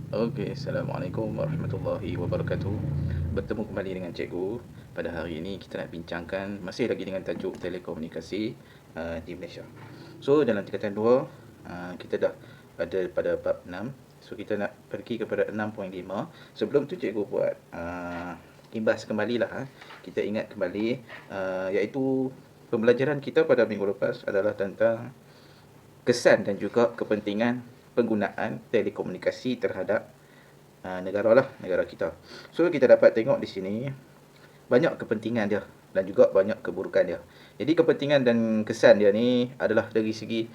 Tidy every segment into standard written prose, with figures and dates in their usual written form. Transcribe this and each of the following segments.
Okey, Assalamualaikum warahmatullahi wabarakatuh. Bertemu kembali dengan cikgu. Pada hari ini kita nak bincangkan masih lagi dengan tajuk telekomunikasi di Malaysia. So dalam tingkatan 2, kita dah ada pada bab 6. So kita nak pergi kepada 6.5. Sebelum tu cikgu buat imbas kembalilah. Kita ingat kembali iaitu pembelajaran kita pada minggu lepas adalah tentang kesan dan juga kepentingan penggunaan telekomunikasi terhadap negara lah, negara kita. So kita dapat tengok di sini banyak kepentingan dia dan juga banyak keburukan dia. Jadi kepentingan dan kesan dia ni adalah dari segi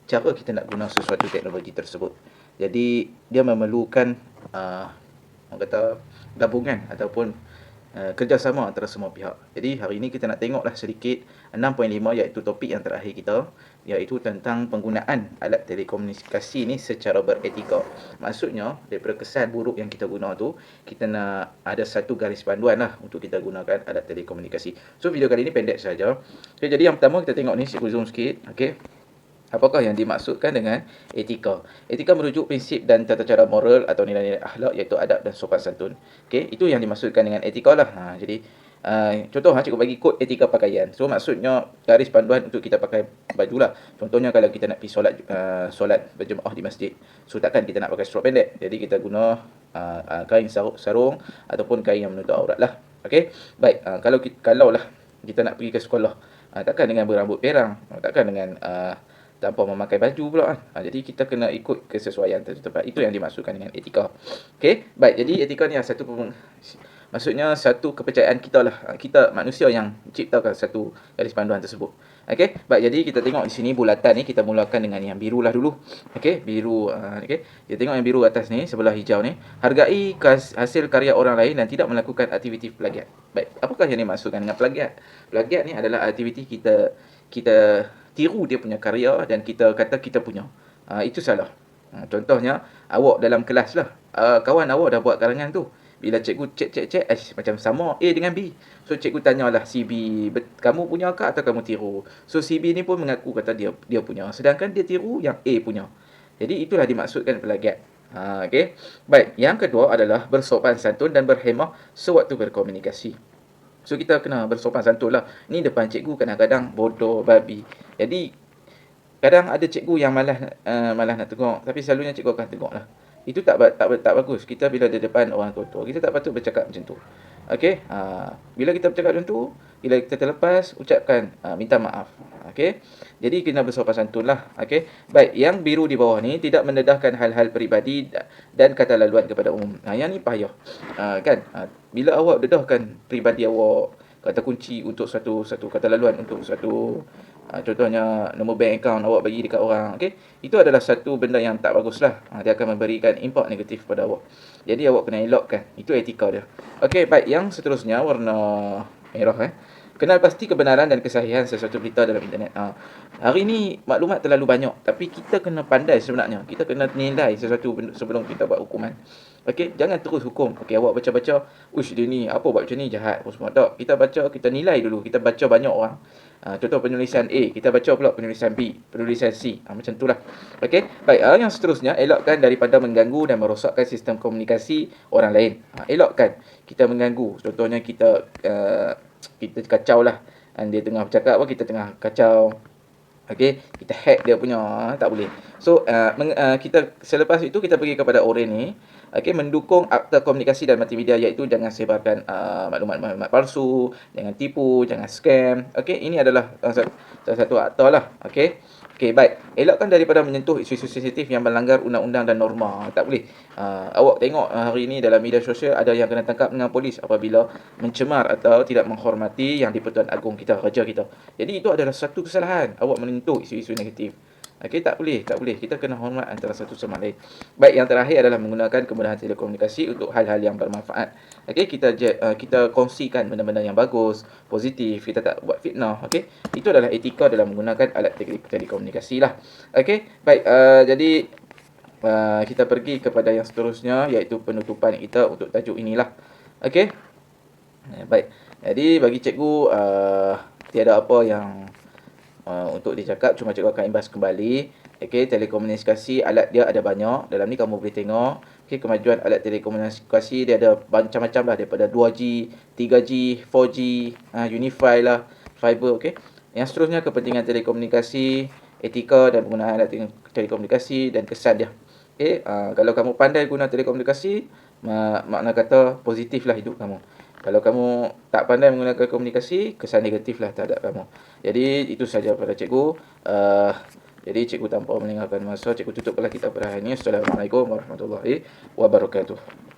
cara kita nak guna sesuatu teknologi tersebut. Jadi dia memerlukan orang kata gabungan ataupun kerjasama antara semua pihak. Jadi hari ini kita nak tengoklah sedikit 6.5 iaitu topik yang terakhir kita, iaitu tentang penggunaan alat telekomunikasi ni secara beretika. Maksudnya daripada kesan buruk yang kita guna tu, kita nak ada satu garis panduan lah untuk kita gunakan alat telekomunikasi. So video kali ni pendek saja. Okay, jadi yang pertama kita tengok ni, cikgu zoom sikit. Okay. Apakah yang dimaksudkan dengan etika? Etika merujuk prinsip dan tata cara moral atau nilai-nilai akhlak iaitu adab dan sopan santun. Okey, itu yang dimaksudkan dengan etika lah. Jadi contoh cikgu bagi kod etika pakaian. So maksudnya garis panduan untuk kita pakai baju lah. Contohnya kalau kita nak pergi solat berjemaah di masjid. So takkan kita nak pakai strap pendek. Jadi kita guna kain sarung ataupun kain yang menutup aurat lah. Okey. Baik, kalau lah kita nak pergi ke sekolah, takkan dengan berambut perang, takkan dengan tanpa memakai baju pula kan. Jadi kita kena ikut kesesuaian tempat. Itu yang dimaksudkan dengan etika. Okey, baik. Jadi etika ni maksudnya satu kepercayaan kita lah. Kita manusia yang ciptakan satu garis panduan tersebut. Okey, baik. Jadi kita tengok di sini bulatan ni, kita mulakan dengan yang biru lah dulu. Okey, biru. Okey, kita tengok yang biru atas ni, sebelah hijau ni. Hargai hasil karya orang lain dan tidak melakukan aktiviti plagiat. Baik, apakah yang dimaksudkan dengan plagiat? Plagiat ni adalah aktiviti kita tiru dia punya karya dan kita kata kita punya. Itu salah. Contohnya, awak dalam kelas lah. Kawan awak dah buat karangan tu. Bila cikgu cek, macam sama A dengan B. So cikgu tanyalah si B, kamu punya ke atau kamu tiru? So si B ni pun mengaku kata dia punya. Sedangkan dia tiru yang A punya. Jadi itulah dimaksudkan plagiat. Okay. Baik, yang kedua adalah bersopan santun dan berhemah sewaktu berkomunikasi. So kita kena bersopan santun lah. Ni depan cikgu kadang-kadang bodoh, babi. Jadi kadang ada cikgu yang malas nak tegur, tapi selalunya cikgu akan tegur lah. Itu tak bagus. Kita bila di depan orang tua, kita tak patut bercakap macam tu. Okey, bila kita bercakap macam tu, bila kita terlepas, ucapkan minta maaf. Okey, jadi kena bersopan santun lah. Okey, baik. Yang biru di bawah ni tidak mendedahkan hal-hal peribadi dan kata laluan kepada umum. Yang ni payah. Kan? Bila awak dedahkan peribadi awak, kata kunci untuk satu kata laluan untuk satu contohnya nombor bank account awak bagi dekat orang, okey, itu adalah satu benda yang tak bagus lah. Dia akan memberikan impak negatif pada awak. Jadi awak kena elokkan. Itu etika dia. Okey, baik. Yang seterusnya warna merah. Kenal pasti kebenaran dan kesahihan sesuatu berita dalam internet. Hari ni maklumat terlalu banyak, tapi kita kena pandai sebenarnya. Kita kena nilai sesuatu sebelum kita buat hukuman. Okey, jangan terus hukum. Okey, awak baca-baca, uish dia ni apa buat macam ni, jahat apa semua. Tak, kita baca, kita nilai dulu. Kita baca banyak orang. Contoh penulisan A, kita baca pula penulisan B, penulisan C. Macam itulah. Okey, baik. Yang seterusnya, elakkan daripada mengganggu dan merosakkan sistem komunikasi orang lain. Elakkan kita mengganggu. Contohnya kita kacau lah. Dia tengah bercakap apa, kita tengah kacau. Okey, kita hack dia punya, tak boleh. So kita selepas itu kita pergi kepada oren ni. Okey, mendukung akta komunikasi dan multimedia, iaitu jangan sebarkan maklumat-maklumat palsu, jangan tipu, jangan scam. Okey, ini adalah salah satu akta lah. Okey. Okey, baik. Elakkan daripada menyentuh isu-isu sensitif yang melanggar undang-undang dan norma. Tak boleh. Awak tengok hari ini dalam media sosial ada yang kena tangkap dengan polis apabila mencemar atau tidak menghormati yang di-Pertuan Agong kita, raja kita. Jadi itu adalah satu kesalahan. Awak menyentuh isu-isu negatif. Okey, tak boleh. Kita kena hormat antara satu sama lain. Baik, yang terakhir adalah menggunakan kemudahan telekomunikasi untuk hal-hal yang bermanfaat. Okey, kita kongsikan benda-benda yang bagus, positif, kita tak buat fitnah. Okey, itu adalah etika dalam menggunakan alat telekomunikasi lah. Okey, baik. Jadi kita pergi kepada yang seterusnya, iaitu penutupan kita untuk tajuk inilah. Okey. Baik. Jadi bagi cikgu tiada apa yang untuk dicakap, cuma cikgu akan imbas kembali. Okey, telekomunikasi alat dia ada banyak. Dalam ni kamu boleh tengok, okey, kemajuan alat telekomunikasi dia ada macam-macam lah, daripada 2G, 3G, 4G, Unify lah, fiber, okey. Yang seterusnya kepentingan telekomunikasi, etika dan penggunaan alat telekomunikasi dan kesan dia. Okey, kalau kamu pandai guna telekomunikasi, makna kata positif lah hidup kamu. Kalau kamu tak pandai menggunakan komunikasi, kesan negatif lah terhadap kamu. Jadi itu saja pada cikgu. Jadi cikgu tanpa melengahkan masa, cikgu tutuplah kita pada hari ini. Assalamualaikum warahmatullahi wabarakatuh.